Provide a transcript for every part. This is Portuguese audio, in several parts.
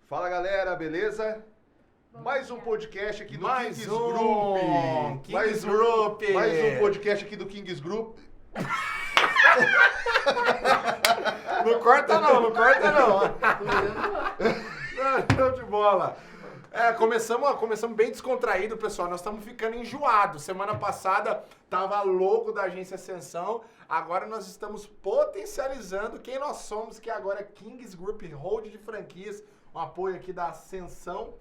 Fala galera, beleza? Mais um podcast aqui do Kings Group. Kings Group. Mais um podcast aqui do Kings Group. Não corta não. Não, de bola. Começamos bem descontraído, pessoal. Nós estamos ficando enjoados. Semana passada tava louco da agência Ascensão. Agora nós estamos potencializando quem nós somos, que agora é Kings Group, hold de franquias. Um apoio aqui da Ascensão,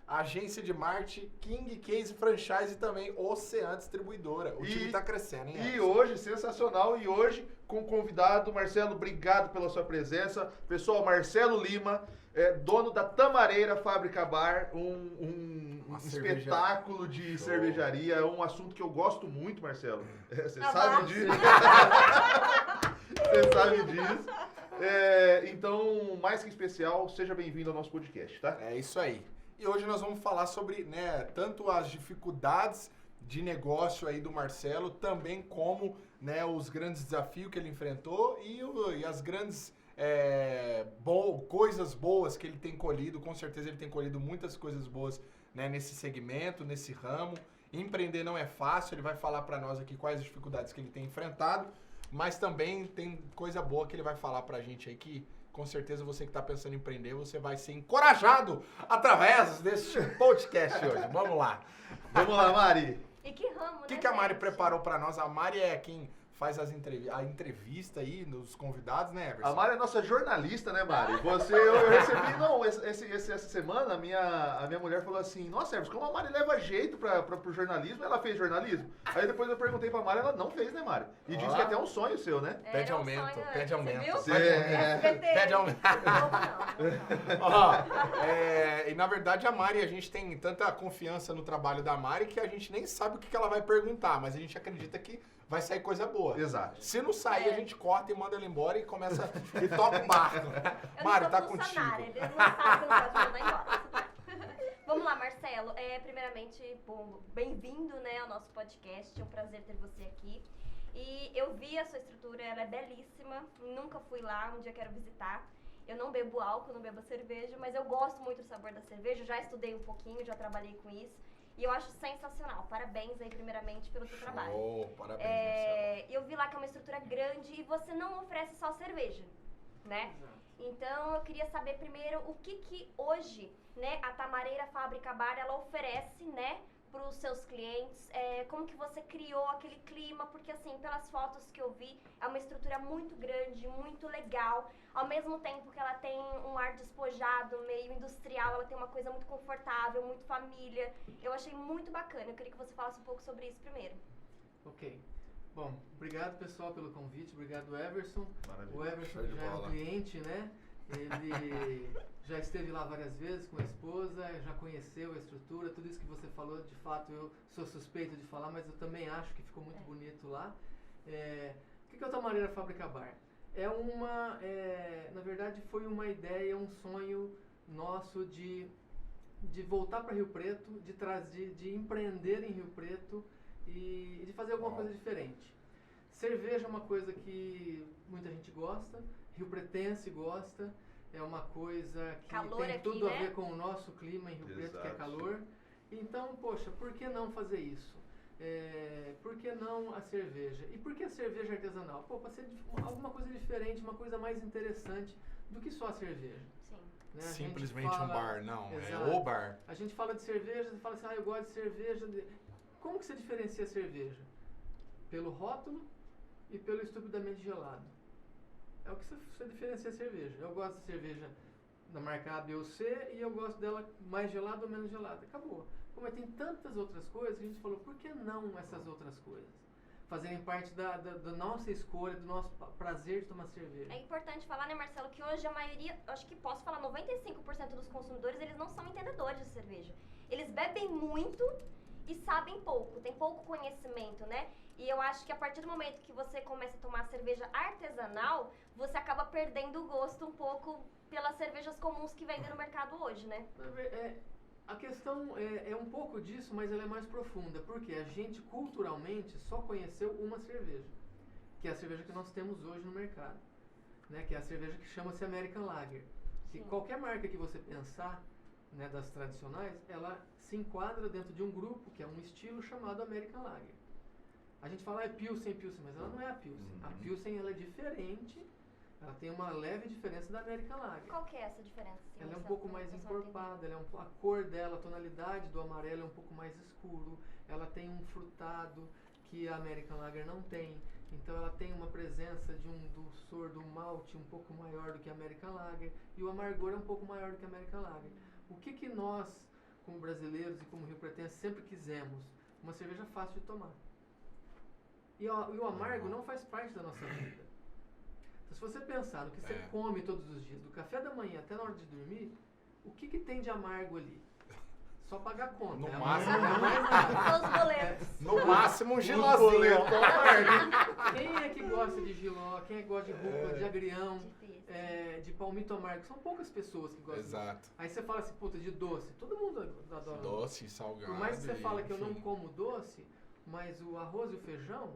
agência de marketing, King Case Franchise e também Ocean Distribuidora. O time tá crescendo, hein? E hoje, sensacional, e hoje com o convidado, Marcelo, obrigado pela sua presença. Pessoal, Marcelo Lima, dono da Tamareira Fábrica Bar, um espetáculo de cervejaria, é um assunto que eu gosto muito, Marcelo. Você sabe disso? Você sabe disso. Então, mais que especial, seja bem-vindo ao nosso podcast, tá? É isso aí. E hoje nós vamos falar sobre, tanto as dificuldades de negócio aí do Marcelo, também como, os grandes desafios que ele enfrentou e as grandes coisas boas que ele tem colhido. Com certeza ele tem colhido muitas coisas boas, nesse segmento, nesse ramo. Empreender não é fácil, ele vai falar para nós aqui quais as dificuldades que ele tem enfrentado, mas também tem coisa boa que ele vai falar pra gente aí que com certeza você que está pensando em empreender, você vai ser encorajado através desse podcast hoje. Vamos lá. Vamos lá, Mari. E que ramo, O que a Mari preparou para nós? A Mari é quem faz a entrevista aí nos convidados, né, Everson? A Mari é nossa jornalista, né, Mari? Eu recebi, essa semana, a minha mulher falou assim, nossa, Everson, como a Mari leva jeito pro jornalismo, ela fez jornalismo? Aí depois eu perguntei pra Mari, ela não fez, né, Mari? E disse que é até um sonho seu, né? Pede aumento. Pede aumento. E na verdade a Mari, a gente tem tanta confiança no trabalho da Mari que a gente nem sabe o que ela vai perguntar, mas a gente acredita que vai sair coisa boa. Exato. Se não sair, a gente corta e manda ela embora e começa e toca o barco. Mari, tá contigo. Eles não sabem que eu não posso mandar embora. Vamos lá, Marcelo. Primeiramente, bem-vindo, ao nosso podcast. É um prazer ter você aqui. E eu vi a sua estrutura, ela é belíssima. Nunca fui lá, um dia quero visitar. Eu não bebo álcool, não bebo cerveja, mas eu gosto muito do sabor da cerveja. Já estudei um pouquinho, já trabalhei com isso. E eu acho sensacional. Parabéns aí, primeiramente, pelo seu trabalho. Parabéns, Marcelo. Eu vi lá que é uma estrutura grande e você não oferece só cerveja, né? Exato. Então, eu queria saber primeiro o que hoje, a Tamareira Fábrica Bar, ela oferece, para os seus clientes, como que você criou aquele clima, porque assim, pelas fotos que eu vi, é uma estrutura muito grande, muito legal, ao mesmo tempo que ela tem um ar despojado, meio industrial, ela tem uma coisa muito confortável, muito família, eu achei muito bacana, eu queria que você falasse um pouco sobre isso primeiro. Ok. Bom, obrigado pessoal pelo convite, obrigado Everson. Maravilha. O Everson já é um cliente, Ele já esteve lá várias vezes com a esposa, já conheceu a estrutura, tudo isso que você falou, de fato eu sou suspeito de falar, mas eu também acho que ficou muito bonito lá. O que é o Tamareira Fábrica Bar? Na verdade foi uma ideia, um sonho nosso de voltar para Rio Preto, de empreender em Rio Preto e de fazer alguma coisa diferente. Cerveja é uma coisa que muita gente gosta, Rio Pretense gosta, é uma coisa que calor tem aqui, tudo a ver com o nosso clima em Rio Preto, que é calor. Então, poxa, por que não fazer isso? Por que não a cerveja? E por que a cerveja artesanal? Para ser alguma coisa diferente, uma coisa mais interessante do que só a cerveja. Sim. Simplesmente um bar, não. Exato. É o bar. A gente fala de cerveja, você fala assim, eu gosto de cerveja. Como que você diferencia a cerveja? Pelo rótulo e pelo estupidamente gelado. É o que você diferencia a cerveja. Eu gosto de cerveja da marca A, B ou C e eu gosto dela mais gelada ou menos gelada. Acabou. Como tem tantas outras coisas, a gente falou, por que não essas outras coisas? Fazerem parte da nossa escolha, do nosso prazer de tomar cerveja. É importante falar, Marcelo, que hoje a maioria, acho que posso falar, 95% dos consumidores, eles não são entendedores de cerveja. Eles bebem muito e sabem pouco, tem pouco conhecimento, E eu acho que a partir do momento que você começa a tomar cerveja artesanal, você acaba perdendo o gosto um pouco pelas cervejas comuns que vendem no mercado hoje, A questão é um pouco disso, mas ela é mais profunda, porque a gente culturalmente só conheceu uma cerveja, que é a cerveja que nós temos hoje no mercado, que é a cerveja que chama-se American Lager. Que Sim. qualquer marca que você pensar, né, das tradicionais, ela se enquadra dentro de um grupo, que é um estilo chamado American Lager. A gente fala Pilsen, mas ela não é a Pilsen. A Pilsen, ela é diferente, ela tem uma leve diferença da American Lager. Qual que é essa diferença? Assim, Ela é um Marcelo, pouco pra mais pessoal encorpada, a cor dela, a tonalidade do amarelo é um pouco mais escuro, ela tem um frutado que a American Lager não tem, então ela tem uma presença de um dulçor do malte um pouco maior do que a American Lager, e o amargor é um pouco maior do que a American Lager. O que nós, como brasileiros e como Rio Pretense, sempre quisemos? Uma cerveja fácil de tomar. E o amargo não faz parte da nossa vida. Então, se você pensar no que você come todos os dias, do café da manhã até na hora de dormir, o que tem de amargo ali? Só pagar a conta. No É máximo. amargo, não é mais nada. São os boletos. No máximo um gilozinho. Quem é que gosta de giló? Quem é que gosta de rúcula, de agrião, Difícil. de palmito amargo? São poucas pessoas que gostam disso. Exato. Aí você fala assim, puta, de doce. Todo mundo adora Doce, salgado. Por mais que você fala que eu não enfim. como doce, mas o arroz e o feijão,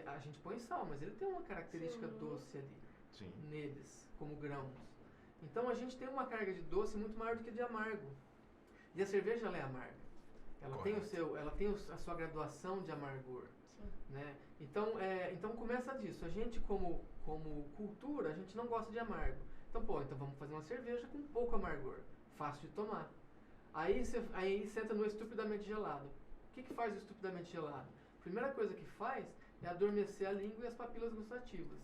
a gente põe sal, mas ele tem uma característica Sim. doce ali, Sim. neles, como grãos. Então a gente tem uma carga de doce muito maior do que de amargo. E a cerveja, ela é amarga. Ela tem a sua graduação de amargor. Sim. Né? Então começa disso. A gente, como cultura, a gente não gosta de amargo. Então vamos fazer uma cerveja com pouco amargor, fácil de tomar. Aí você entra no estupidamente gelado. O que faz o estupidamente gelado? A primeira coisa que faz é adormecer a língua e as papilas gustativas.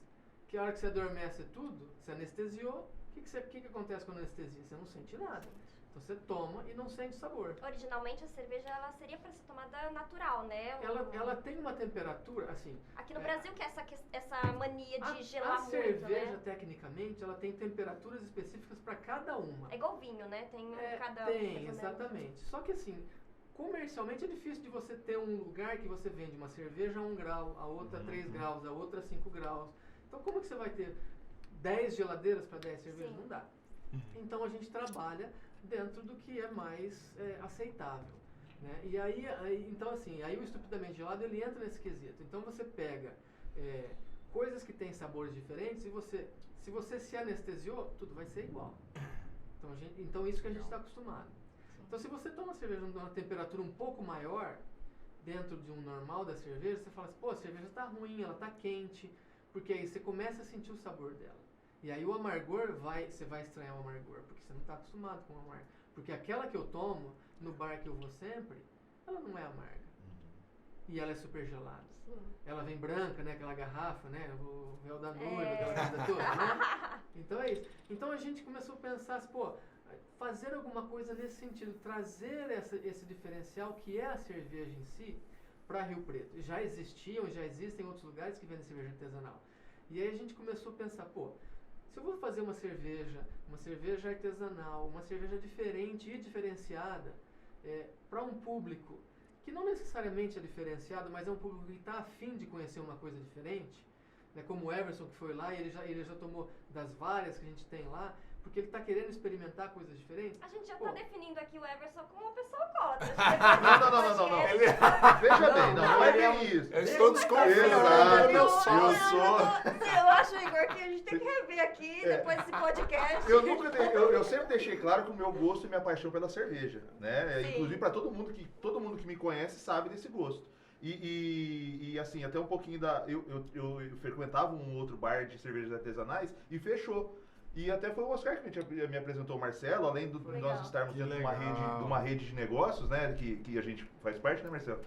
Que a hora que você adormece tudo, você anestesiou, o que acontece com a anestesia? Você não sente nada. Então você toma e não sente sabor. Originalmente a cerveja ela seria para ser tomada natural, né? Ela tem uma temperatura, assim... Aqui no Brasil que é essa mania de gelar a muito, cerveja, né? tecnicamente, ela tem temperaturas específicas para cada uma. É igual vinho, né? Tem cada... Tem, mais ou menos. exatamente. Só que assim, comercialmente é difícil de você ter um lugar que você vende uma cerveja a 1 grau, a outra a 3 graus, a outra a 5 graus. Então como que você vai ter 10 geladeiras para 10 cervejas? Sim. Não dá. Então a gente trabalha dentro do que é mais aceitável. Né? E então assim, aí o estupidamente gelado ele entra nesse quesito. Então você pega coisas que têm sabores diferentes e se você se anestesiou, tudo vai ser igual. Então isso que a gente está acostumado. Então se você toma cerveja numa temperatura um pouco maior, dentro de um normal da cerveja, você fala assim, pô, a cerveja está ruim, ela está quente, porque aí você começa a sentir o sabor dela. E aí o amargor, você vai estranhar o amargor, porque você não está acostumado com o amargo. Porque aquela que eu tomo, no bar que eu vou sempre, ela não é amarga. E ela é super gelada. Sim. Ela vem branca, né? Aquela garrafa, né? O véu da noiva, aquela coisa toda, né? Então é isso. Então a gente começou a pensar assim, pô, fazer alguma coisa nesse sentido, trazer esse diferencial que é a cerveja em si para Rio Preto. Já existem outros lugares que vendem cerveja artesanal. E aí a gente começou a pensar, pô, se eu vou fazer uma cerveja artesanal, uma cerveja diferente e diferenciada para um público que não necessariamente é diferenciado, mas é um público que está afim de conhecer uma coisa diferente, né, como o Everson que foi lá e ele já tomou das várias que a gente tem lá, porque ele está querendo experimentar coisas diferentes. A gente já Pô, tá definindo aqui o Everson como uma pessoa alcoólatra. Não. Veja bem, não é bem isso. Eu estou desconfiando. Exato. Meu sócio. Eu acho, Igor, que a gente tem que rever aqui, depois desse podcast. Eu sempre deixei claro que o meu gosto e minha paixão pela cerveja, né? Sim. Inclusive para todo mundo que me conhece sabe desse gosto. E assim, até um pouquinho eu frequentava um outro bar de cervejas artesanais e fechou. E até foi o Oscar que me apresentou o Marcelo, além de nós estarmos Que dentro de legal. uma rede de negócios, né? Que a gente faz parte, né, Marcelo?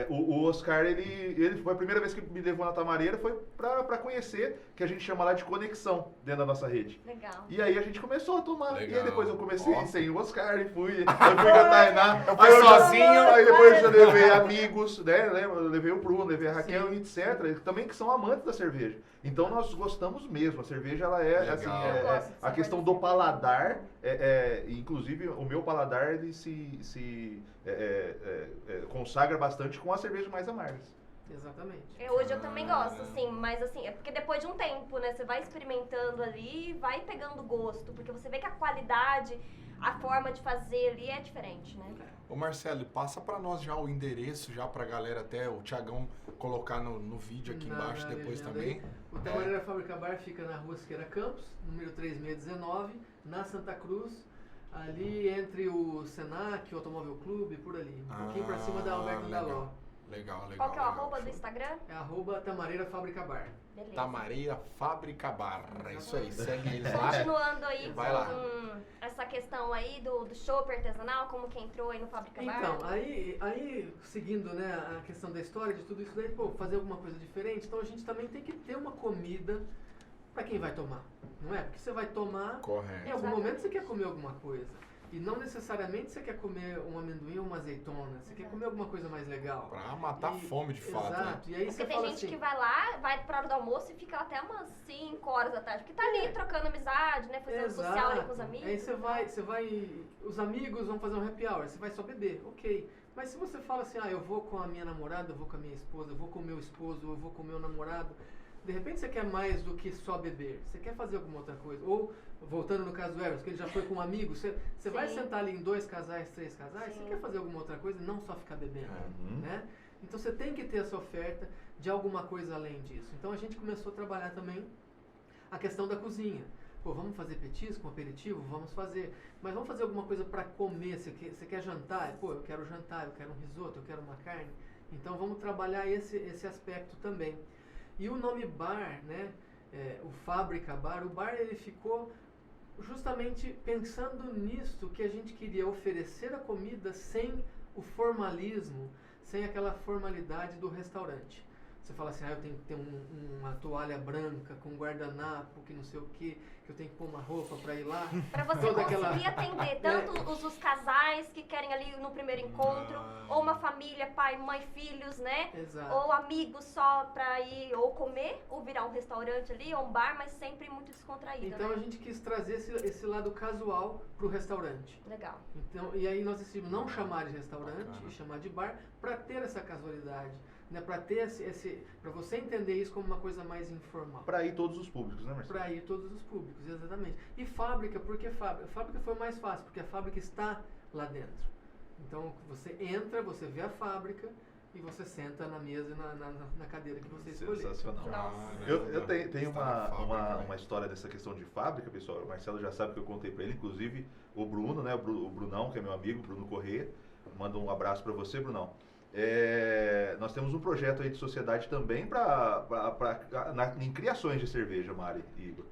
O Oscar, ele foi a primeira vez que me levou na Tamareira, foi pra conhecer, que a gente chama lá de conexão dentro da nossa rede. Legal. E aí a gente começou a tomar. Legal. E aí depois eu comecei Ó. sem o Oscar e fui com a Tainá. Eu fui sozinho. Aí depois eu levei amigos, né? Eu levei o Bruno, levei a Raquel, etc. Também que são amantes da cerveja. Então nós gostamos mesmo. A cerveja, ela é, Legal. assim, Eu gosto de a cerveja questão do paladar, inclusive o meu paladar, ele se consagra bastante com as cervejas mais amargas. Exatamente. Hoje eu também gosto, assim, mas assim, é porque depois de um tempo, né, você vai experimentando ali e vai pegando gosto, porque você vê que a qualidade, a forma de fazer ali é diferente, né? Ô Marcelo, passa pra nós já o endereço, já pra galera até, o Thiagão colocar no vídeo aqui embaixo depois legenda também. aí. O Tamareira Fábrica Bar fica na rua Siqueira Campos, número 3619, na Santa Cruz, ali entre o Senac, o Automóvel Clube, por ali. Um pouquinho pra cima da Alberto Daló. Legal. Qual que é o arroba do Instagram? É arroba Tamareira Fábrica Bar. Beleza. Tamareira Fábrica Bar. É isso aí, segue eles lá. Continuando aí Vai com lá. essa questão aí do chopp artesanal, como que entrou aí no Fábrica Bar? Então, aí seguindo, né, a questão da história, de tudo isso daí, pô, fazer alguma coisa diferente, então a gente também tem que ter uma comida pra quem vai tomar, não é? Porque você vai tomar, em Correto. algum momento você quer comer alguma coisa. E não necessariamente você quer comer um amendoim ou uma azeitona, você quer comer alguma coisa mais legal. Pra matar E- fome de fato, né? Exato, e aí Porque você tem fala gente assim, que vai lá, vai pra hora do almoço e fica lá até umas 5 horas da tarde. Porque tá ali trocando amizade, né? Fazendo social ali com os amigos. Aí você vai, os amigos vão fazer um happy hour, você vai só beber, ok. Mas se você fala assim, eu vou com a minha namorada, eu vou com a minha esposa, eu vou com o meu esposo, eu vou com o meu namorado, de repente você quer mais do que só beber, você quer fazer alguma outra coisa. Ou, voltando no caso do Eros, que ele já foi com um amigo, você vai Sim. sentar ali em 2 casais, 3 casais, Sim. você quer fazer alguma outra coisa e não só ficar bebendo, Uhum. né? Então você tem que ter essa oferta de alguma coisa além disso. Então a gente começou a trabalhar também a questão da cozinha. Pô, vamos fazer petisco, um aperitivo? Vamos fazer. Mas vamos fazer alguma coisa para comer. Você quer jantar? Pô, eu quero jantar, eu quero um risoto, eu quero uma carne. Então vamos trabalhar esse aspecto também. E o nome bar, né? O Fábrica Bar, o bar ele ficou justamente pensando nisto que a gente queria oferecer a comida sem o formalismo, sem aquela formalidade do restaurante. Você fala assim, eu tenho que ter uma toalha branca com guardanapo, que não sei o que eu tenho que pôr uma roupa para ir lá. Pra você Toda conseguir aquela- atender tanto os casais que querem ali no primeiro encontro, ou uma família, pai, mãe, filhos, né? Exato. Ou amigos só pra ir ou comer, ou virar um restaurante ali, ou um bar, mas sempre muito descontraído, Então né? a gente quis trazer esse lado casual pro restaurante. Legal. Então, e aí nós decidimos não chamar de restaurante Bacana. e chamar de bar para ter essa casualidade, né? Para ter para você entender isso como uma coisa mais informal. Pra ir todos os públicos, né, Marcelo? Para ir todos os públicos, exatamente. E fábrica, por que fábrica? Fábrica foi mais fácil, porque a fábrica está lá dentro. Então você entra, você vê a fábrica e você senta na mesa e na cadeira que você escolher. Sensacional. Nossa. Eu tenho Está na fábrica, uma né? história dessa questão de fábrica, pessoal. O Marcelo já sabe que eu contei pra ele, inclusive o Bruno, né? O Brunão, que é meu amigo, Bruno Corrêa. Manda um abraço pra você, Brunão. Nós temos um projeto aí de sociedade também em criações de cerveja, Mari e Igor.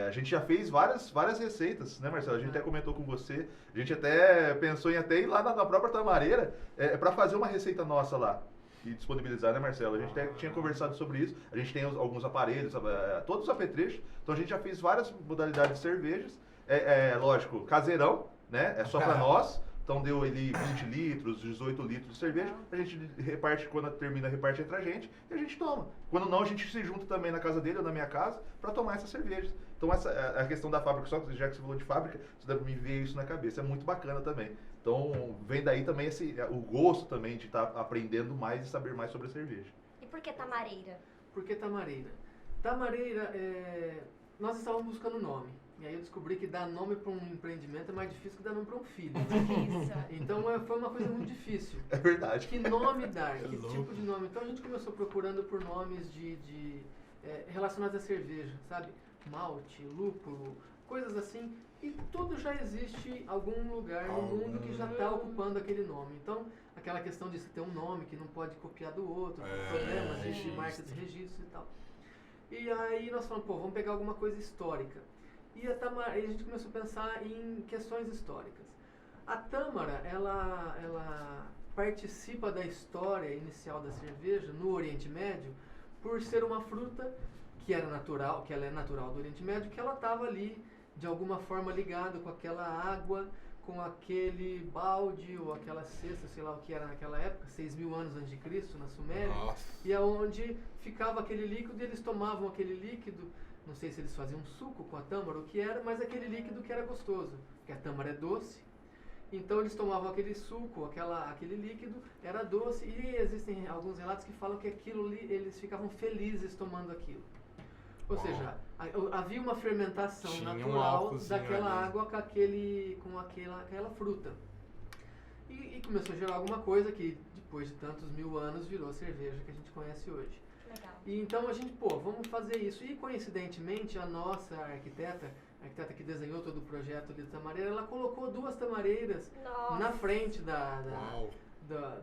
A gente já fez várias receitas, né, Marcelo? A gente até comentou com você. A gente até pensou em até ir lá na própria Tamareira para fazer uma receita nossa lá e disponibilizar, né, Marcelo? A gente até tinha conversado sobre isso. A gente tem alguns aparelhos, todos os apetrechos. Então a gente já fez várias modalidades de cervejas. Lógico, caseirão, né? É só para nós. Então deu ali 20 litros, 18 litros de cerveja. A gente reparte, quando termina, reparte entre a gente e a gente toma. Quando não, a gente se junta também na casa dele ou na minha casa para tomar essas cervejas. Então a questão da fábrica, só já que você falou de fábrica, você deve me ver isso na cabeça. É muito bacana também. Então vem daí também o gosto também de estar aprendendo mais e saber mais sobre a cerveja. E por que Tamareira? Por que Tamareira? Tamareira, nós estávamos buscando nome. E aí eu descobri que dar nome para um empreendimento é mais difícil que dar nome para um filho. Né? Então foi uma coisa muito difícil. É verdade. Que nome dar? Que louco. tipo de nome? Então a gente começou procurando por nomes relacionados à cerveja, sabe? Malte, lúpulo, coisas assim. E tudo já existe algum lugar no mundo que já está ocupando aquele nome. Então, aquela questão de você ter um nome que não pode copiar do outro, problemas de registro. marcas de registro e tal. E aí nós falamos, vamos pegar alguma coisa histórica. E a gente começou a pensar em questões históricas. A tâmara, ela participa da história inicial da cerveja no Oriente Médio por ser uma fruta que ela é natural do Oriente Médio, que ela estava ali de alguma forma ligada com aquela água, com aquele balde ou aquela cesta, sei lá o que era naquela época, 6.000 anos antes de Cristo, na Suméria, Nossa. e aonde ficava aquele líquido e eles tomavam aquele líquido. Não sei se eles faziam suco com a tâmara ou o que era, mas aquele líquido que era gostoso, porque a tâmara é doce. Então eles tomavam aquele suco, aquele líquido, era doce, e existem alguns relatos que falam que aquilo ali, eles ficavam felizes tomando aquilo. Ou seja, havia uma fermentação Tinha um natural álcoolzinho daquela ali. água com aquela fruta. E começou a gerar alguma coisa que, depois de tantos mil anos, virou a cerveja que a gente conhece hoje. Legal. E então a gente, vamos fazer isso. E coincidentemente, a nossa arquiteta que desenhou todo o projeto ali da tamareira, ela colocou 2 tamareiras Nossa. na frente Uau.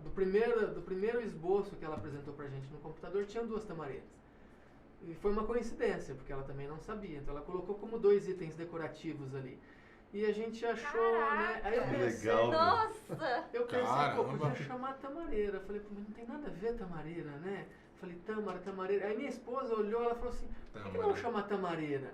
do primeiro esboço que ela apresentou pra gente no computador, tinham 2 tamareiras. E foi uma coincidência, porque ela também não sabia. Então ela colocou como 2 itens decorativos ali. E a gente achou, né? Aí eu Que pensei, legal, Nossa! eu pensei, Caramba. podia chamar tamareira. Eu falei, mas não tem nada a ver tamareira, né? Falei, tamareira. Aí minha esposa olhou, ela falou assim, por que não chamar tamareira?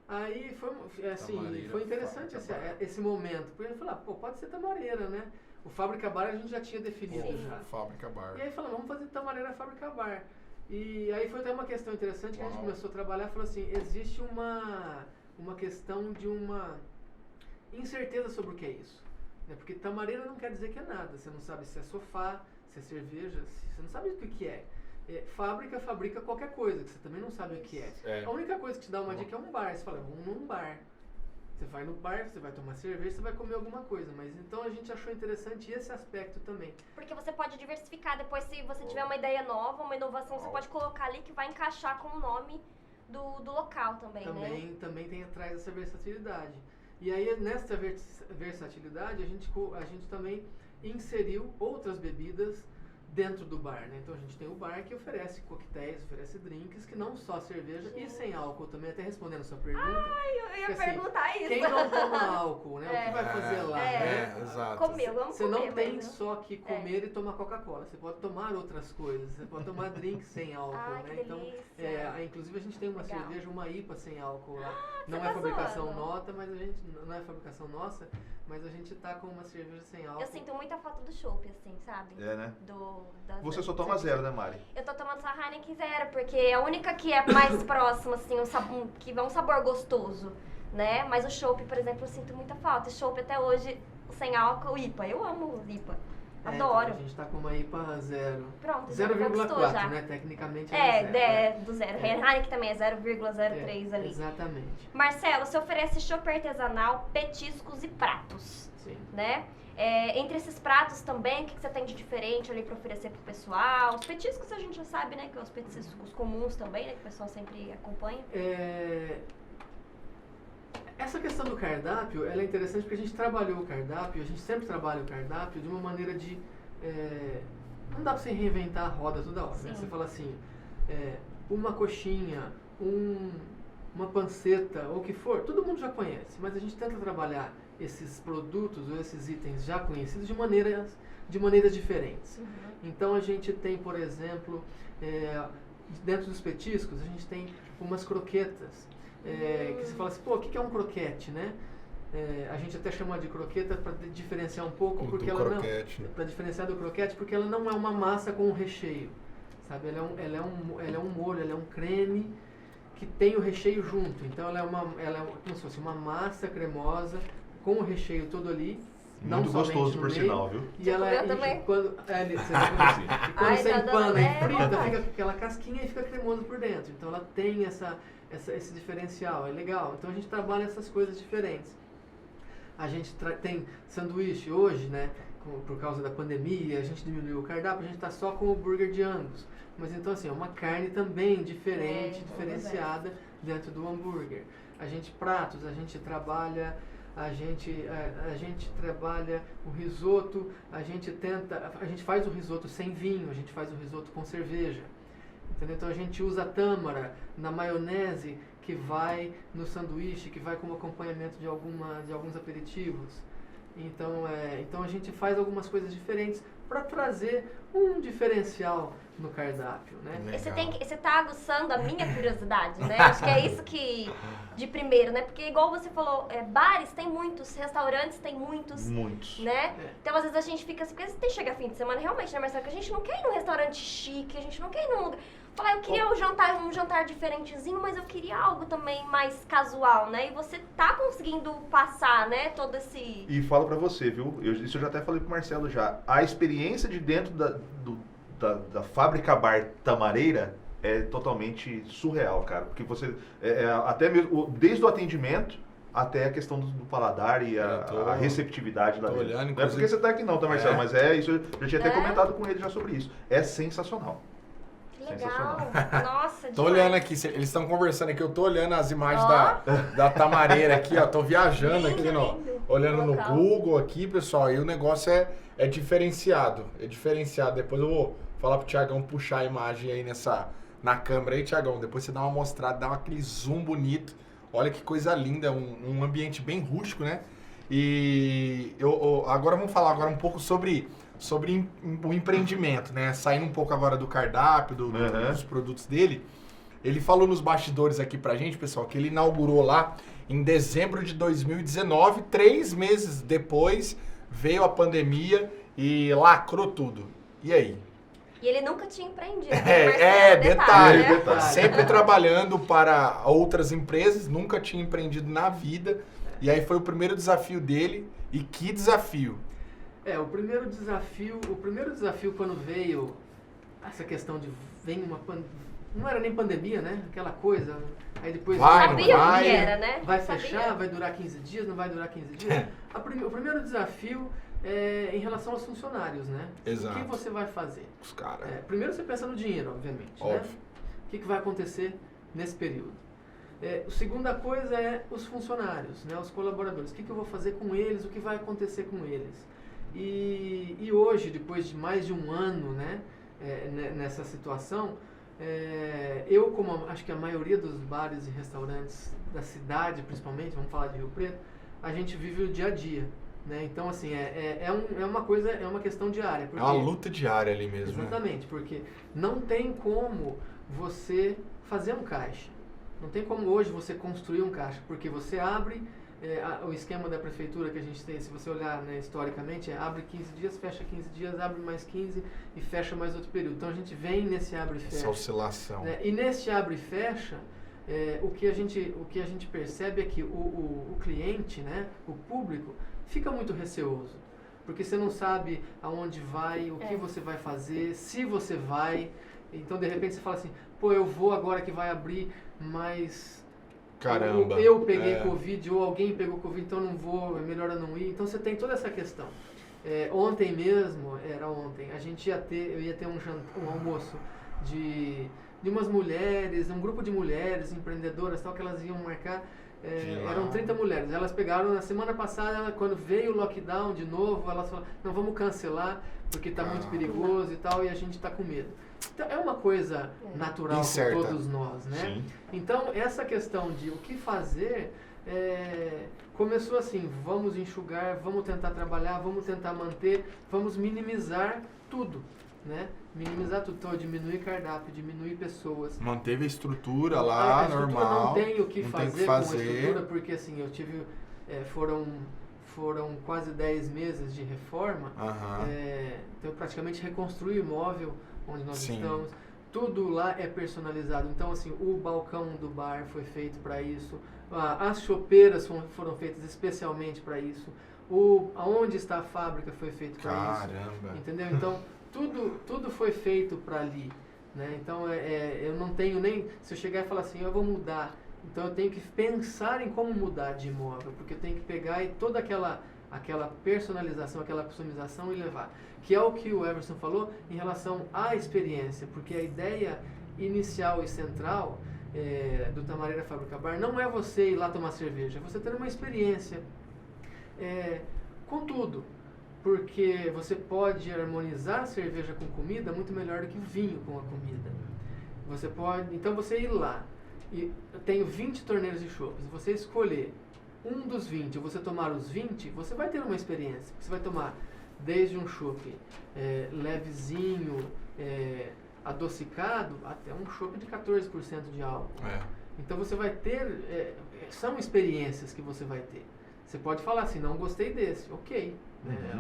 Aí foi, assim, Tamareira, foi interessante Fábrica esse momento. Porque ele falou, pode ser tamareira, né? O Fábrica Bar a gente já tinha definido Sim. já. Fábrica Bar. E aí falou, vamos fazer tamareira Fábrica Bar. E aí foi até uma questão interessante que a gente Uau. começou a trabalhar, falou assim, existe uma questão de uma incerteza sobre o que é isso. Né? Porque tamareira não quer dizer que é nada. Você não sabe se é sofá, se é cerveja, você não sabe o que é. Fábrica fabrica qualquer coisa, que você também não sabe o que é. É. A única coisa que te dá uma dica é um bar. Você fala, vamos num bar. Você vai no bar, você vai tomar cerveja, você vai comer alguma coisa. Mas então a gente achou interessante esse aspecto também. Porque você pode diversificar. Depois, se você tiver uma ideia nova, uma inovação, você pode colocar ali que vai encaixar com o nome do local também, né? Também tem atrás essa versatilidade. E aí, nessa versatilidade, a gente também inseriu outras bebidas dentro do bar, né? Então a gente tem o bar que oferece coquetéis, oferece drinks, que não só cerveja e sem álcool também, até respondendo a sua pergunta. Eu ia Porque, perguntar isso. Quem não toma álcool, né? O que vai fazer lá, né? Exato. Comer, vamos Você comer. não tem mas, só que comer e tomar Coca-Cola, você pode tomar outras coisas, você pode tomar drinks sem álcool, Ai, né? que Então, delícia. inclusive a gente tem uma Legal. cerveja, uma IPA sem álcool lá. Não tá é fabricação zoando. nota, mas a gente não é fabricação nossa, mas a gente tá com uma cerveja sem álcool. Eu sinto muita falta do chopp, assim, sabe? É, né? Das Você só toma 0, né, Mari? Eu tô tomando só Heineken 0, porque é a única que é mais próxima, assim, que dá um sabor gostoso, né? Mas o chopp, por exemplo, eu sinto muita falta. O chopp até hoje, sem álcool, IPA. Eu amo IPA. Adoro. Então, a gente tá com uma IPA 0. Pronto, já conquistou 0,4, já. né? Tecnicamente é zero, né? Do zero. Heineken também é 0,03 ali. Exatamente. Marcelo, você oferece chopp artesanal, petiscos e pratos, Sim. né? Entre esses pratos também, o que você tem de diferente ali pra oferecer pro pessoal? Os petiscos a gente já sabe, né? Que os petiscos comuns também, né? Que o pessoal sempre acompanha. Essa questão do cardápio, ela é interessante porque a gente trabalhou o cardápio, a gente sempre trabalha o cardápio de uma maneira de... não dá pra você reinventar a roda toda hora, né? Sim. Você fala assim, uma coxinha, uma panceta, ou o que for, todo mundo já conhece, mas a gente tenta trabalhar esses produtos ou esses itens já conhecidos de maneiras diferentes. Uhum. Então a gente tem, por exemplo, dentro dos petiscos, a gente tem umas croquetas, que você fala assim, o que é um croquete, né? A gente até chama de croqueta para diferenciar um pouco, porque ela croquete. não, para diferenciar do croquete, porque ela não é uma massa com um recheio, sabe? Ela é um molho, ela é um creme que tem o recheio junto. Então ela é como se fosse uma massa cremosa com o recheio todo ali. Não Muito somente gostoso, no por meio. sinal, viu? E Você ela comeu também? quando Ai, você tá empana dando- e frita, vontade. fica aquela casquinha e fica cremoso por dentro. Então ela tem esse diferencial, é legal. Então a gente trabalha essas coisas diferentes. A gente tem sanduíche hoje, né? Por causa da pandemia, a gente diminuiu o cardápio, a gente está só com o burger de Angus. Mas então assim, é uma carne também diferente, diferenciada dentro do hambúrguer. A gente a gente trabalha o risoto, a gente faz o risoto sem vinho, a gente faz o risoto com cerveja. Entendeu? Então a gente usa a tâmara na maionese que vai no sanduíche, que vai como acompanhamento de alguns aperitivos. Então a gente faz algumas coisas diferentes para trazer um diferencial no cardápio, né? Você tá aguçando a minha curiosidade, né? Acho que é isso que, de primeiro, né? Porque igual você falou, bares tem muitos, restaurantes tem muitos, Muitos. né? Então às vezes a gente fica assim, porque tem chega fim de semana realmente, né, Marcelo? Que a gente não quer ir num restaurante chique, a gente não quer ir num lugar... Falar, eu queria um jantar diferentezinho, mas eu queria algo também mais casual, né? E você tá conseguindo passar, né, todo esse... E falo pra você, viu? Isso eu já até falei pro Marcelo já. A experiência de dentro da Fábrica Bar Tamareira é totalmente surreal, cara. Porque você, até mesmo, desde o atendimento até a questão do paladar e a receptividade da olhando, não é inclusive. porque você tá aqui não, tá, Marcelo? Mas isso, eu já tinha até comentado com ele já sobre isso. É sensacional. Que legal. Nossa, Tô olhando aqui, eles estão conversando aqui, eu tô olhando as imagens Ó. da tamareira aqui, ó. Tô viajando Lindo, aqui, lindo. olhando no Local. Google aqui, pessoal. E o negócio é diferenciado. É diferenciado. Depois eu vou falar pro Thiagão puxar a imagem aí na câmera aí, Thiagão. Depois você dá uma mostrada, dá aquele zoom bonito. Olha que coisa linda, um ambiente bem rústico, né? E agora vamos falar agora um pouco sobre o empreendimento, né? Saindo um pouco agora do cardápio, dos produtos dele. Ele falou nos bastidores aqui pra gente, pessoal, que ele inaugurou lá em dezembro de 2019, 3 meses depois veio a pandemia e lacrou tudo. E aí? E ele nunca tinha empreendido. Marcelo, detalhe. né? Sempre trabalhando para outras empresas, nunca tinha empreendido na vida. E aí foi o primeiro desafio dele. E que desafio! O primeiro desafio quando veio essa questão de não era nem pandemia, né? Aquela coisa. Aí depois Vai, Sabia vai. o que era, né? vai Sabia. fechar, vai durar 15 dias, não vai durar 15 dias. O primeiro desafio é em relação aos funcionários, né? Exato. O que você vai fazer? Os caras. Primeiro você pensa no dinheiro, obviamente. Óbvio. Né? O que vai acontecer nesse período? A segunda coisa é os funcionários, né? Os colaboradores. O que eu vou fazer com eles? O que vai acontecer com eles? E hoje, depois de mais de um ano, né, nessa situação, eu, como acho que a maioria dos bares e restaurantes da cidade, principalmente, vamos falar de Rio Preto, a gente vive o dia a dia. Né? Então, assim, é uma questão diária. Porque, É uma luta diária ali mesmo. exatamente, porque não tem como você fazer um caixa. Não tem como hoje você construir um caixa, porque você abre o esquema da prefeitura que a gente tem, se você olhar, né, historicamente, abre 15 dias, fecha 15 dias, abre mais 15 e fecha mais outro período. Então a gente vem nesse abre e fecha. Essa oscilação. Né? E nesse abre e fecha, o que a gente percebe é que o cliente, né, o público, fica muito receoso. Porque você não sabe aonde vai, o que você vai fazer, se você vai. Então, de repente, você fala assim, pô, eu vou agora que vai abrir, mas Caramba. eu peguei Covid ou alguém pegou Covid, então não vou, é melhor eu não ir. Então, você tem toda essa questão. Ontem mesmo, eu ia ter um almoço de umas mulheres, um grupo de mulheres empreendedoras, tal, que elas iam marcar. Eram 30 mulheres. Elas pegaram na semana passada, quando veio o lockdown de novo, elas falaram, não, vamos cancelar, porque está muito perigoso e tal, e a gente está com medo. Então, é uma coisa natural com todos nós, né? Sim. Então, essa questão de o que fazer, começou assim, vamos enxugar, vamos tentar trabalhar, vamos tentar manter, vamos minimizar tudo, né? Minimizar tudo, então diminuir cardápio, diminuir pessoas. Manteve a estrutura lá, a estrutura normal. Não tem o que não fazer tem que com a estrutura, porque assim, eu tive, foram quase 10 meses de reforma, então eu praticamente reconstruí o imóvel onde nós estamos. Tudo lá é personalizado, então assim, o balcão do bar foi feito para isso, as chopeiras foram feitas especialmente para isso, aonde está a fábrica foi feito para isso. Caramba! Entendeu? Então, tudo foi feito para ali, né? Então, eu não tenho nem... Se eu chegar e falar assim, eu vou mudar, então eu tenho que pensar em como mudar de imóvel, porque eu tenho que pegar e toda aquela personalização, aquela customização e levar. Que é o que o Everson falou em relação à experiência, porque a ideia inicial e central do Tamareira Fábrica Bar não é você ir lá tomar cerveja, é você ter uma experiência com tudo. Porque você pode harmonizar a cerveja com comida muito melhor do que o vinho com a comida. Você pode, então você ir lá, e eu tenho 20 torneiros de chopps, você escolher um dos 20, ou você tomar os 20, você vai ter uma experiência. Você vai tomar desde um chopp levezinho, adocicado, até um chopp de 14% de álcool. Então você vai ter, são experiências que você vai ter. Você pode falar assim, não gostei desse, ok.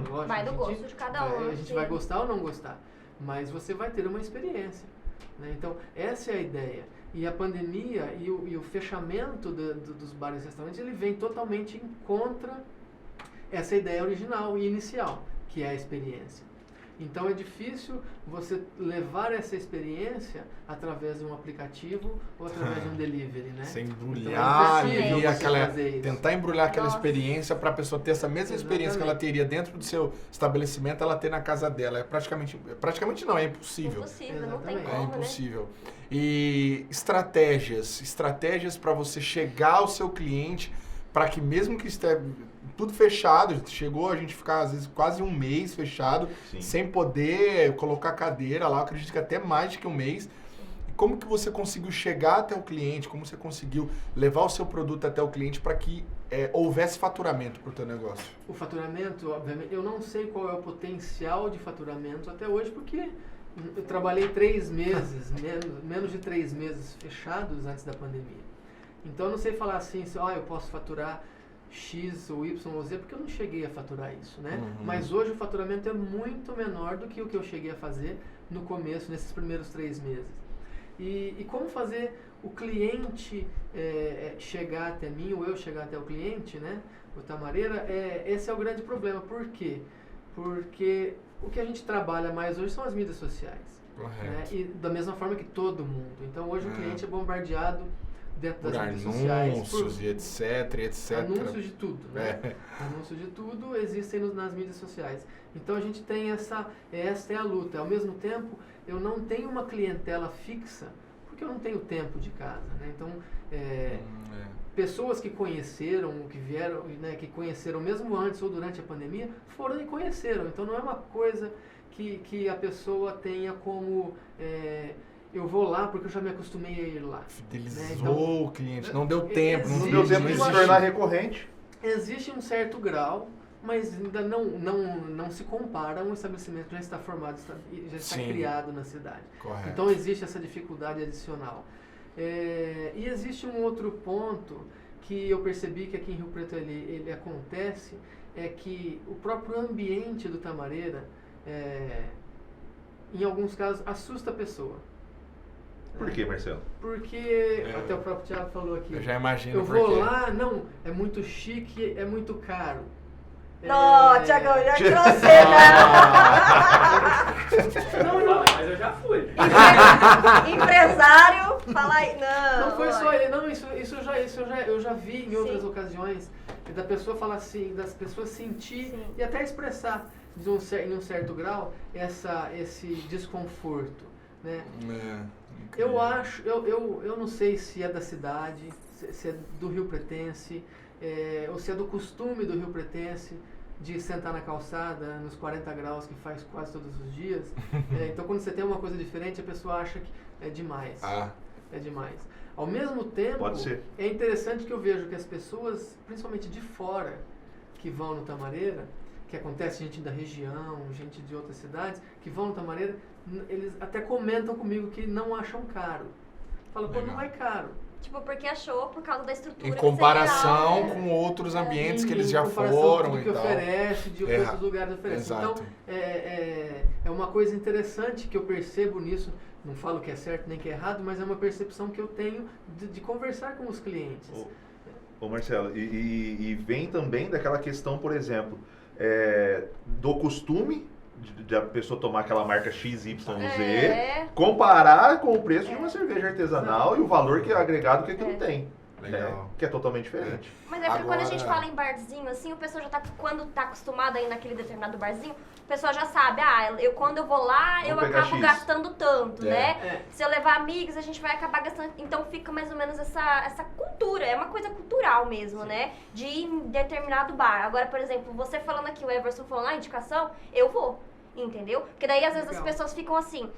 Lógico, Vai do gosto de cada um. A gente vai gostar ou não gostar, mas você vai ter uma experiência. Né? Então, essa é a ideia. E a pandemia e o fechamento dos bares e restaurantes, ele vem totalmente em contra essa ideia original e inicial, que é a experiência. Então é difícil você levar essa experiência através de um aplicativo ou através de um delivery, né? Você Então, embrulhar é impossível ali, você aquela, fazer isso. tentar embrulhar aquela Nossa. experiência para a pessoa ter essa mesma experiência que ela Exatamente. teria dentro do seu estabelecimento, ela ter na casa dela. É praticamente não, é impossível. Impossível, não tem Exatamente. como, É né? impossível. E estratégias para você chegar ao seu cliente, para que mesmo que esteja tudo fechado, chegou a gente ficar às vezes quase um mês fechado, Sim. sem poder colocar cadeira lá, eu acredito que até mais de que um mês. E como que você conseguiu chegar até o cliente, como você conseguiu levar o seu produto até o cliente para que houvesse faturamento para o teu negócio? O faturamento, obviamente, eu não sei qual é o potencial de faturamento até hoje, porque eu trabalhei 3 meses, menos de 3 meses fechados antes da pandemia. Então eu não sei falar assim, eu posso faturar X ou Y ou Z, porque eu não cheguei a faturar isso, né? Uhum. Mas hoje o faturamento é muito menor do que o que eu cheguei a fazer no começo, nesses primeiros 3 meses. E como fazer o cliente chegar até mim, ou eu chegar até o cliente, né? O Tamareira, esse é o grande problema. Por quê? Porque o que a gente trabalha mais hoje são as mídias sociais. Né? E da mesma forma que todo mundo. Então hoje o cliente é bombardeado dentro Por das mídias sociais. anúncios e etc. Anúncios de tudo, né? É. Anúncios de tudo existem nas mídias sociais. Então a gente tem essa é a luta. Ao mesmo tempo, eu não tenho uma clientela fixa, porque eu não tenho tempo de casa, né? Então, pessoas que conheceram, que vieram, né, que conheceram mesmo antes ou durante a pandemia, foram e conheceram. Então não é uma coisa que a pessoa tenha como... eu vou lá porque eu já me acostumei a ir lá. Fidelizou Né? Então, o cliente, não deu tempo, Não existe, deu tempo de se tornar recorrente. existe um certo grau, mas ainda não se compara a um estabelecimento que já está formado, já está Sim. criado na cidade. Correto. Então existe essa dificuldade adicional. E existe um outro ponto que eu percebi que aqui em Rio Preto ele acontece, é que o próprio ambiente do Tamareira, em alguns casos, assusta a pessoa. Por quê, Marcelo? Porque, até o próprio Thiago falou aqui, Eu já imagino eu por vou quê. lá, não, é muito chique, é muito caro. Não, Thiagão, já que você, Não, Mas eu já fui. Empresário, fala aí. não foi só olha. ele, não, eu já vi em outras Sim. ocasiões, da pessoa falar assim, das pessoas sentir Sim. e até expressar em um certo grau esse desconforto, né? Eu acho, eu não sei se é da cidade, se é do Rio Pretense, ou se é do costume do Rio Pretense de sentar na calçada nos 40 graus que faz quase todos os dias. Então quando você tem uma coisa diferente, a pessoa acha que é demais. É demais. Ao mesmo tempo, Pode ser. é interessante que eu vejo que as pessoas, principalmente de fora, que vão no Tamareira, que acontece gente da região, gente de outras cidades, que vão no Tamareira, eles até comentam comigo que não acham caro. Falam, pô, não é caro. Tipo, porque achou por causa da estrutura. Em que comparação você com outros ambientes que eles Em já comparação foram com e tudo que tal. oferece, de outros lugares oferecem. Exato. Então, é uma coisa interessante que eu percebo nisso, não falo que é certo nem que é errado, mas é uma percepção que eu tenho de conversar com os clientes. Ô Marcelo, e vem também daquela questão, por exemplo, do costume de a pessoa tomar aquela marca XYZ, comparar com o preço de uma cerveja artesanal e o valor que é agregado que aquilo tem. Legal. Que é totalmente diferente. Mas é porque quando a gente Agora- fala em barzinho, assim, o pessoal já tá, quando tá acostumado a ir naquele determinado barzinho, o pessoal já sabe, quando eu vou lá, Vou eu pegar acabo X. gastando tanto, né? É. Se eu levar amigos, a gente vai acabar gastando. Então fica mais ou menos essa cultura, é uma coisa cultural mesmo, né? De ir em determinado bar. Agora, por exemplo, você falando aqui, o Everson falando, indicação, eu vou. Entendeu? Porque daí às vezes Legal. as pessoas ficam assim,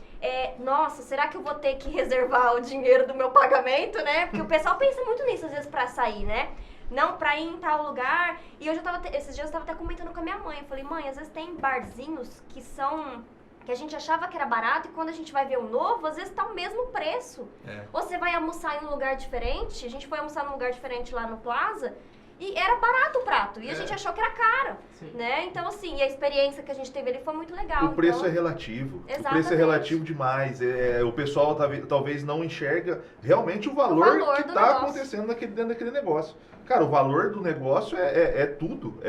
nossa, será que eu vou ter que reservar o dinheiro do meu pagamento, né? Porque o pessoal pensa muito nisso às vezes pra sair, né? Não, pra ir em tal lugar. E eu já tava, esses dias eu tava até comentando com a minha mãe. Eu falei, mãe, às vezes tem barzinhos que a gente achava que era barato e quando a gente vai ver o novo, às vezes tá o mesmo preço. Ou você vai almoçar em um lugar diferente, a gente foi almoçar num lugar diferente lá no Plaza, E era barato o prato, e a É. gente achou que era caro, Sim. né? Então, assim, a experiência que a gente teve ali foi muito legal. O preço então, é relativo. O preço é Exatamente. relativo demais. O pessoal talvez não enxerga realmente o valor valor que do está negócio. acontecendo dentro daquele negócio. Cara, o valor do negócio é tudo.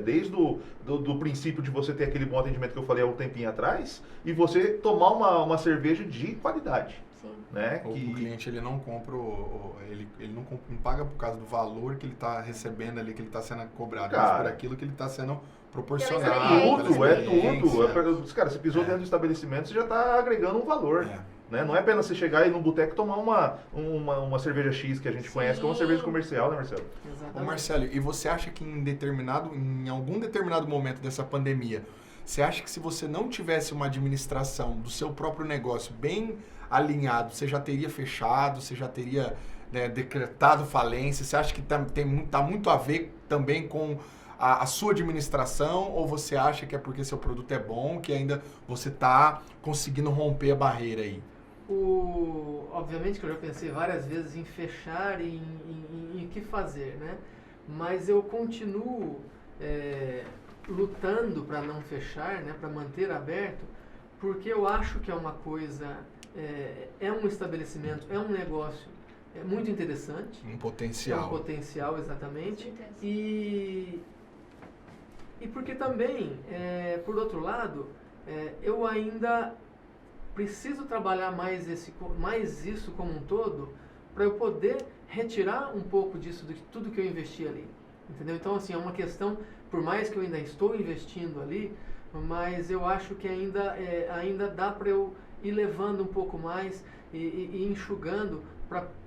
Desde do princípio de você ter aquele bom atendimento que eu falei há um tempinho atrás e você tomar uma cerveja de qualidade. sim. Né? O cliente ele não compra, ele não paga por causa do valor que ele está recebendo ali, que ele está sendo cobrado, mas Cara, por aquilo que ele está sendo Pela proporcionado. experiência. Tudo, pela é experiência. tudo. Cara, você pisou dentro do estabelecimento, você já está agregando um valor. É. Né? Não é apenas você chegar aí num boteco e tomar uma cerveja X que a gente conhece, que é uma Sim. cerveja comercial, né, Marcelo? Ô Exatamente. Marcelo, e você acha que em algum determinado momento dessa pandemia, você acha que se você não tivesse uma administração do seu próprio negócio bem alinhado, você já teria fechado, você já teria, né, decretado falência? Você acha que tá muito a ver também com a sua administração, ou você acha que é porque seu produto é bom, que ainda você tá conseguindo romper a barreira aí? Obviamente que eu já pensei várias vezes em fechar e em o que fazer, né? Mas eu continuo lutando para não fechar, né? Para manter aberto, porque eu acho que é uma coisa, é um estabelecimento, é um negócio muito interessante. Um É um potencial. potencial, exatamente. Com certeza. E porque também, por outro lado, eu ainda preciso trabalhar mais isso como um todo para eu poder retirar um pouco disso, de tudo que eu investi ali. Entendeu? Então, assim, é uma questão, por mais que eu ainda estou investindo ali, mas eu acho que ainda dá para eu ir levando um pouco mais e enxugando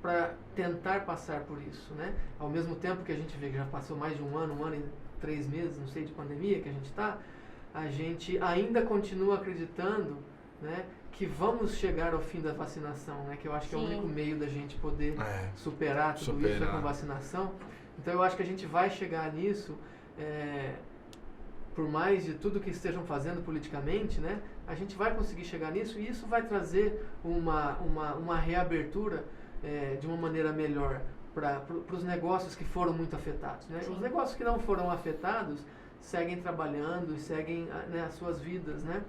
para tentar passar por isso, né? Ao mesmo tempo que a gente vê que já passou mais de um ano e 3 meses, não sei, de pandemia que a gente ainda continua acreditando, né, que vamos chegar ao fim da vacinação, né? Que eu acho que é o Sim. único meio da gente poder É. superar tudo isso Superar. com vacinação. Então eu acho que a gente vai chegar nisso, por mais de tudo que estejam fazendo politicamente, né? A gente vai conseguir chegar nisso e isso vai trazer uma reabertura de uma maneira melhor para os negócios que foram muito afetados, né? Sim. Os negócios que não foram afetados seguem trabalhando e seguem, né, as suas vidas, né?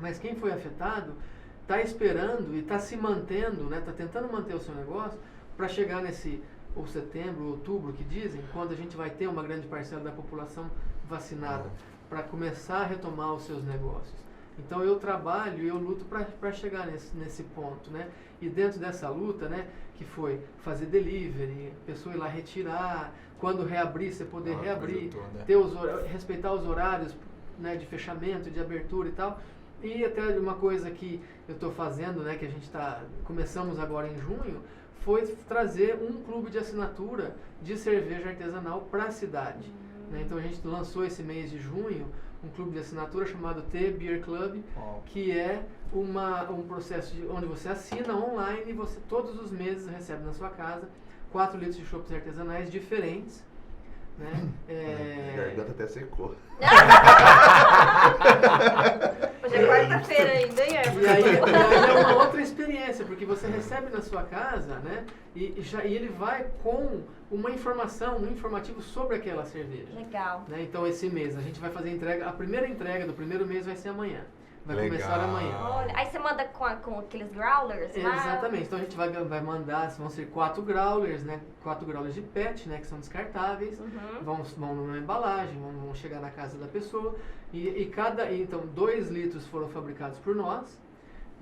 Mas quem foi afetado está esperando e está se mantendo, né? Está tentando manter o seu negócio para chegar nesse ou setembro, outubro, que dizem, quando a gente vai ter uma grande parcela da população vacinada, para começar a retomar os seus negócios. Então eu trabalho e eu luto para chegar nesse ponto, né? E dentro dessa luta, né, que foi fazer delivery, a pessoa ir lá retirar, quando reabrir, você poder reabrir, respeitar os horários, né, de fechamento, de abertura e tal. E até uma coisa que eu estou fazendo, né, que a gente começamos agora em junho, foi trazer um clube de assinatura de cerveja artesanal para a cidade. Né? Então a gente lançou esse mês de junho um clube de assinatura chamado The Beer Club, que é um processo onde você assina online e você todos os meses recebe na sua casa 4 litros de chopps artesanais diferentes. Né? A garganta até secou. Hoje é quarta-feira ainda, hein, Erva? E aí é uma outra experiência, porque você recebe na sua casa, né? E ele vai com uma informação, um informativo sobre aquela cerveja. Legal. Né? Então esse mês a gente vai fazer a primeira entrega do primeiro mês vai ser amanhã. Vai Legal. começar amanhã. Olha, aí você manda com aqueles growlers lá? Exatamente. Então a gente vai mandar, vão ser 4 growlers, né? 4 growlers de PET, né? Que são descartáveis. Uhum. Vão numa embalagem, vão chegar na casa da pessoa. Então 2 litros foram fabricados por nós,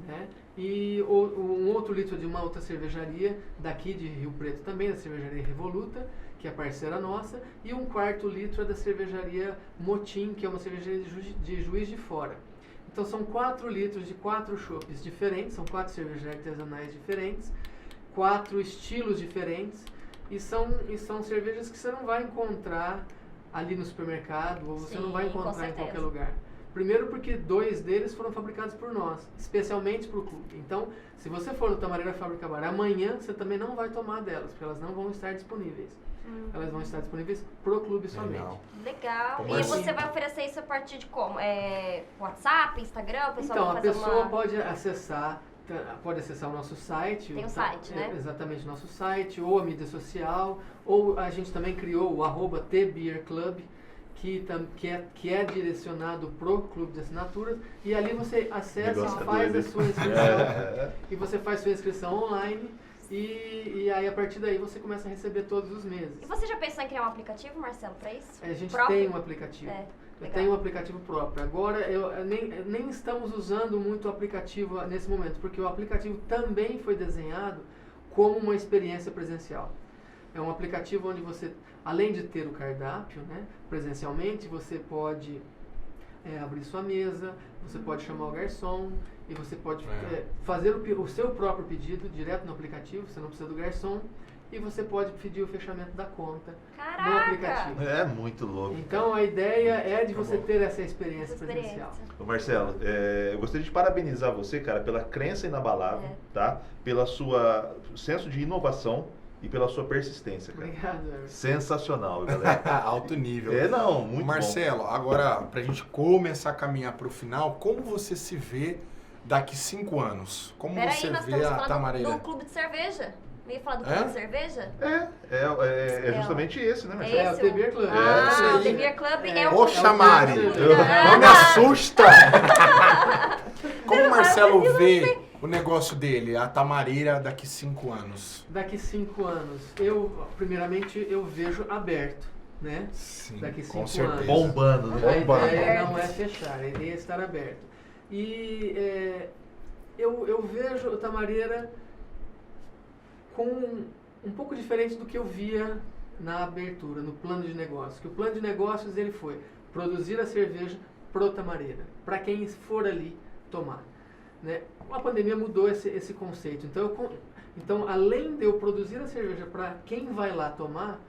né? E um outro litro de uma outra cervejaria daqui de Rio Preto também, da cervejaria Revoluta, que é parceira nossa, e um quarto litro é da cervejaria Motim, que é uma cervejaria de Juiz de Fora. Então são 4 litros de 4 chopps diferentes, são 4 cervejas artesanais diferentes, 4 estilos diferentes, e são cervejas que você não vai encontrar ali no supermercado, ou você Sim, não vai com encontrar em qualquer certeza. lugar. Primeiro porque 2 deles foram fabricados por nós, especialmente para o clube. Então, se você for no Tamareira Fábrica Bar amanhã, você também não vai tomar delas, porque elas não vão estar disponíveis. Elas vão estar disponíveis pro clube somente. Legal. Como E assim? você vai oferecer isso a partir de como? WhatsApp, Instagram? O pessoal Então, vai a fazer pessoa uma... pode acessar pode acessar o nosso site. Tem um site, né? Exatamente, nosso site, ou a mídia social, ou a gente também criou o @TheBeerClub, que é direcionado pro clube de assinaturas, e ali você acessa, faz a sua inscrição, e você faz sua inscrição online, e aí a partir daí você começa a receber todos os meses. E você já pensou em criar um aplicativo, Marcelo, para isso? A gente próprio? tem um aplicativo. Eu tenho um aplicativo próprio. Agora, nem estamos usando muito o aplicativo nesse momento, porque o aplicativo também foi desenhado como uma experiência presencial. É um aplicativo onde você, além de ter o cardápio, né, presencialmente, você pode abrir sua mesa, você pode chamar o garçom, e você pode fazer o seu próprio pedido direto no aplicativo, você não precisa do garçom, e você pode pedir o fechamento da conta no aplicativo. É muito louco. Então a ideia é de você ter essa experiência presencial. Ô Marcelo, eu gostaria de parabenizar você, cara, pela crença inabalável, tá? Pela sua senso de inovação e pela sua persistência, cara. Obrigado, Everton. Sensacional, galera. Alto nível. Muito Marcelo, bom. agora, pra gente começar a caminhar pro final, como você se vê daqui 5 anos? Como você vê a Tamareira? Do clube de cerveja. Eu ia falar do clube de cerveja? É justamente esse, né, Marcelo? É o The Beer Club. O The Beer Club é o... Poxa, Mari, não me assusta! Como o Marcelo vê o negócio dele, a Tamareira, daqui 5 anos? Daqui 5 anos, primeiramente, eu vejo aberto, né? Sim, daqui 5 com certeza. anos. Bombando, né? A ideia não é fechar, a ideia é estar aberto. E eu vejo o Tamareira com um pouco diferente do que eu via na abertura, no plano de negócios. Que o plano de negócios ele foi produzir a cerveja pro Tamareira, para quem for ali tomar. Né? A pandemia mudou esse conceito. Então, além de eu produzir a cerveja para quem vai lá tomar,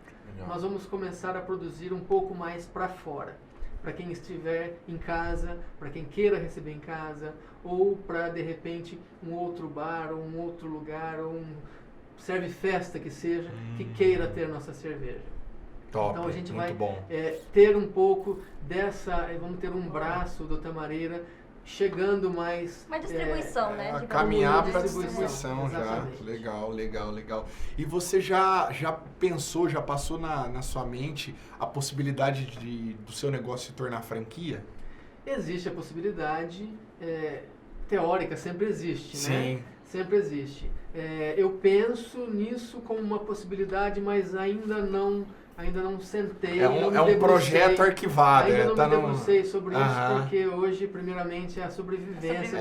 nós vamos começar a produzir um pouco mais para fora. Para quem estiver em casa, para quem queira receber em casa, ou para, de repente, um outro bar, ou um outro lugar, ou um serve festa que seja, que queira ter nossa cerveja. Top, então a gente muito vai bom. Ter um pouco vamos ter um braço do Tamareira chegando mais... Uma distribuição, né? A caminhar para distribuição já. Exatamente. Legal. E você já pensou, já passou na sua mente a possibilidade do seu negócio se tornar franquia? Existe a possibilidade, teórica, sempre existe, Sim. né? Sempre existe. Eu penso nisso como uma possibilidade, mas ainda não sentei. É um projeto arquivado. Ainda não me debrucei sobre isso, porque hoje, primeiramente, é a sobrevivência.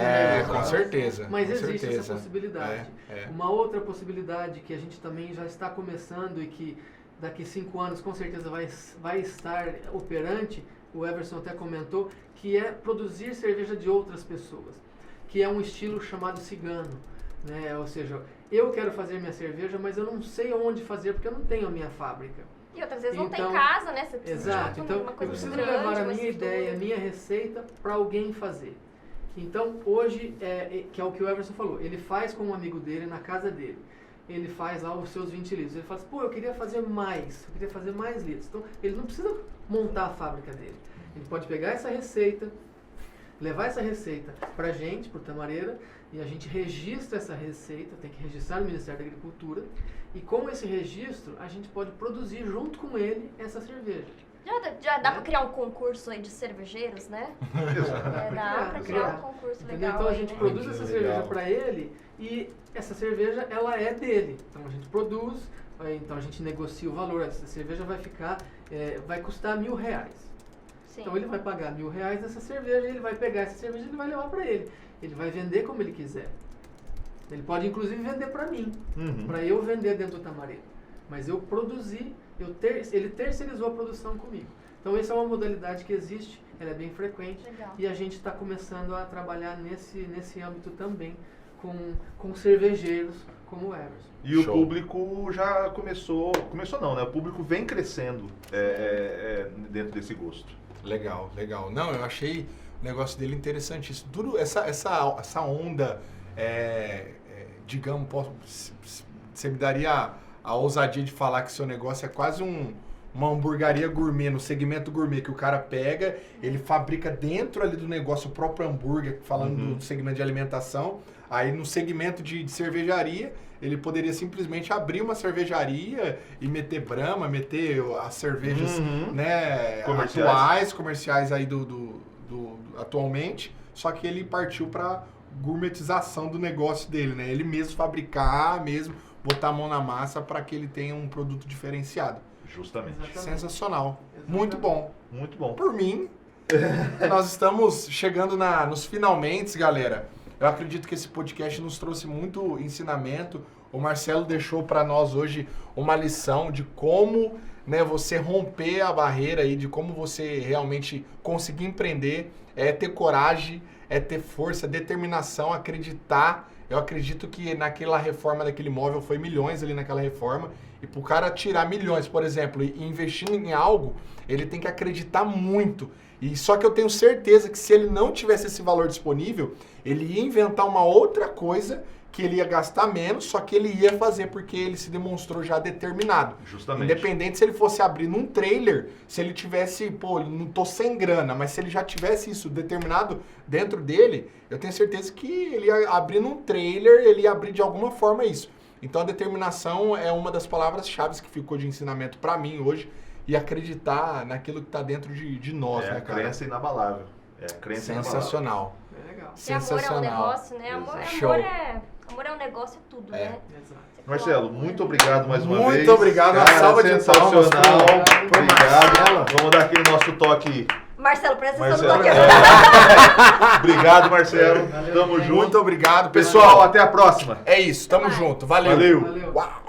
Com certeza. Mas com existe certeza. essa possibilidade. Uma outra possibilidade que a gente também já está começando e que daqui 5 anos com certeza vai estar operante, o Everson até comentou, que é produzir cerveja de outras pessoas, que é um estilo chamado cigano. Né? Ou seja, eu quero fazer minha cerveja, mas eu não sei onde fazer porque eu não tenho a minha fábrica. E outras vezes não tem casa, né? Você precisa exato, então eu preciso levar a minha ideia, a minha receita para alguém fazer. Então hoje, que é o que o Everson falou, ele faz com um amigo dele na casa dele. Ele faz lá os seus 20 litros. Ele fala assim, eu queria fazer mais litros. Então ele não precisa montar a fábrica dele. Ele pode pegar essa receita, levar essa receita pra gente, pro Tamareira, e a gente registra essa receita, tem que registrar no Ministério da Agricultura, e com esse registro a gente pode produzir junto com ele essa cerveja. Já dá pra criar um concurso aí de cervejeiros, né? Dá pra criar um concurso legal. Então a gente produz essa cerveja pra ele, e essa cerveja ela é dele. Então a gente produz, então a gente negocia o valor, essa cerveja vai custar R$1.000. Sim. Então ele vai pagar R$1.000 nessa cerveja, ele vai pegar essa cerveja e ele vai levar para ele. Ele vai vender como ele quiser. Ele pode inclusive vender para mim, para eu vender dentro do Tamareira. Mas eu produzi, ele terceirizou a produção comigo. Então essa é uma modalidade que existe, ela é bem frequente. Legal. E a gente está começando a trabalhar nesse âmbito também com cervejeiros como o Everson. E o público já começou não, né? O público vem crescendo dentro desse gosto. Legal. Não, eu achei o negócio dele interessante. Isso, tudo, essa onda, digamos, você me daria a ousadia de falar que seu negócio é quase um uma hamburgueria gourmet, no segmento gourmet, que o cara pega, ele fabrica dentro ali do negócio o próprio hambúrguer, falando do segmento de alimentação. Aí no segmento de cervejaria, ele poderia simplesmente abrir uma cervejaria e meter Brahma, meter as cervejas né, comerciais aí atualmente, só que ele partiu para gourmetização do negócio dele, né? Ele mesmo fabricar, mesmo botar a mão na massa para que ele tenha um produto diferenciado. Justamente. Exatamente. Sensacional. Exatamente. Muito bom. Muito bom. Por mim, nós estamos chegando nos finalmente, galera. Eu acredito que esse podcast nos trouxe muito ensinamento. O Marcelo deixou para nós hoje uma lição de como, né, você romper a barreira aí, de como você realmente conseguir empreender, é ter coragem, é ter força, determinação, acreditar. Eu acredito que naquela reforma daquele imóvel foi milhões ali naquela reforma. E pro cara tirar milhões, por exemplo, e investindo em algo, ele tem que acreditar muito. E só que eu tenho certeza que se ele não tivesse esse valor disponível, ele ia inventar uma outra coisa que ele ia gastar menos, só que ele ia fazer porque ele se demonstrou já determinado. Justamente. Independente se ele fosse abrir num trailer, se ele tivesse, não tô sem grana, mas se ele já tivesse isso determinado dentro dele, eu tenho certeza que ele ia abrir num trailer, ele ia abrir de alguma forma isso. Então a determinação é uma das palavras-chave que ficou de ensinamento para mim hoje, e acreditar naquilo que está dentro de nós, né, cara? Crença inabalável. Crença sensacional. É legal. E amor é um negócio, né? Amor é um negócio, é tudo, né? Exato. Marcelo, muito obrigado mais uma vez. Muito obrigado, uma cara, salva de palmas. sensacional. Obrigado. Marcelo. Vamos dar aquele nosso toque. Marcelo, presta atenção Marcelo. no toque. Obrigado, Marcelo. Tamo junto. Muito obrigado, Pessoal, pessoal. até a próxima. É isso, tamo junto. Valeu. Valeu. Valeu. Uau.